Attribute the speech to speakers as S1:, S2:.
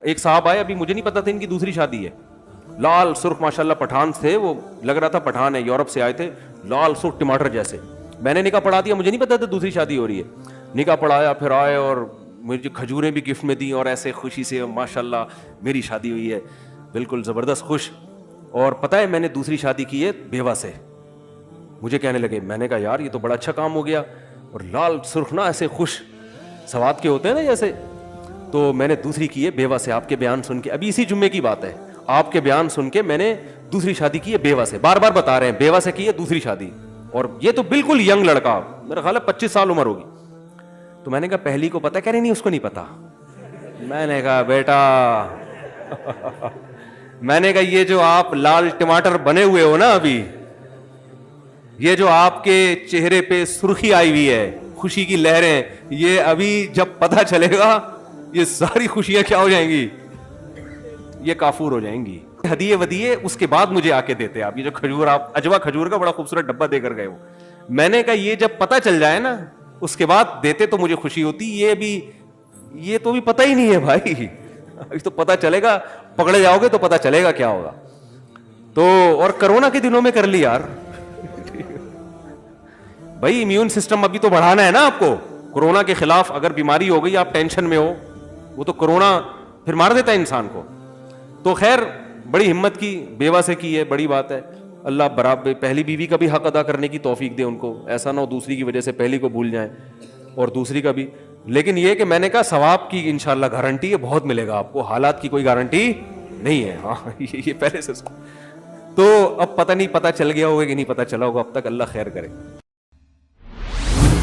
S1: ایک صاحب آئے, ابھی مجھے نہیں پتا تھا ان کی دوسری شادی ہے, لال سرخ ماشاءاللہ پٹھان تھے, وہ لگ رہا تھا پٹھان ہے, یورپ سے آئے تھے, لال سرخ ٹماٹر جیسے. میں نے نکاح پڑھا دیا, مجھے نہیں پتا تھا دوسری شادی ہو رہی ہے. نکاح پڑھایا, پھر آئے اور مجھے کھجوریں بھی گفٹ میں دیں, اور ایسے خوشی سے ماشاءاللہ میری شادی ہوئی ہے, بالکل زبردست خوش. اور پتہ ہے میں نے دوسری شادی کی ہے بیوہ سے. مجھے کہنے لگے, میں نے کہا یار یہ تو بڑا اچھا کام ہو گیا, اور لال سرخ نا ایسے خوش سواد کے ہوتے ہیں نا جیسے, تو میں نے دوسری کی ہے بیوہ سے. آپ کے بیان سن کے, ابھی اسی جمعے کی بات ہے, آپ کے بیان سن کے میں نے دوسری شادی کی ہے بیوہ سے. بار بار بتا رہے ہیں بیوہ سے کی ہے دوسری شادی, اور یہ تو بالکل ینگ لڑکا, میرا خیال ہے 25 سال عمر ہوگی. تو میں نے کہا پہلی کو پتا, کہہ رہے نہیں اس کو نہیں پتا. میں نے کہا بیٹا میں نے کہا یہ جو آپ لال ٹماٹر بنے ہوئے ہو نا ابھی, یہ جو آپ کے چہرے پہ سرخی آئی ہوئی ہے, خوشی کی لہریں, یہ ابھی جب پتہ چلے گا یہ ساری خوشیاں کیا ہو جائیں گی, یہ کافور ہو جائیں گی. ہدیے ودیے اس کے بعد مجھے آ کے دیتے آپ, یہ جو کھجور, آپ اجوا کھجور کا بڑا خوبصورت ڈبہ دے کر گئے ہو. میں نے کہا یہ جب پتہ چل جائے نا اس کے بعد دیتے تو مجھے خوشی ہوتی, یہ تو بھی پتہ ہی نہیں ہے بھائی, ابھی تو پتہ چلے گا, پکڑے جاؤ گے تو پتہ چلے گا کیا ہوگا. تو اور کرونا کے دنوں میں کر لی یار بھائی, امیون سسٹم ابھی تو بڑھانا ہے نا آپ کو. کورونا کے خلاف اگر بیماری ہو گئی, آپ ٹینشن میں ہو, وہ تو کورونا پھر مار دیتا ہے انسان کو. تو خیر بڑی ہمت کی, بیوہ سے کی ہے, بڑی بات ہے. اللہ برابر پہلی بیوی کا بھی حق ادا کرنے کی توفیق دے ان کو, ایسا نہ ہو دوسری کی وجہ سے پہلی کو بھول جائیں, اور دوسری کا بھی. لیکن یہ کہ میں نے کہا ثواب کی انشاءاللہ گارنٹی ہے, بہت ملے گا آپ کو, حالات کی کوئی گارنٹی نہیں ہے. ہاں یہ پہلے سے. تو اب پتہ نہیں پتہ چل گیا ہوگا کہ نہیں پتہ چلا ہوگا, اب تک اللہ خیر کرے.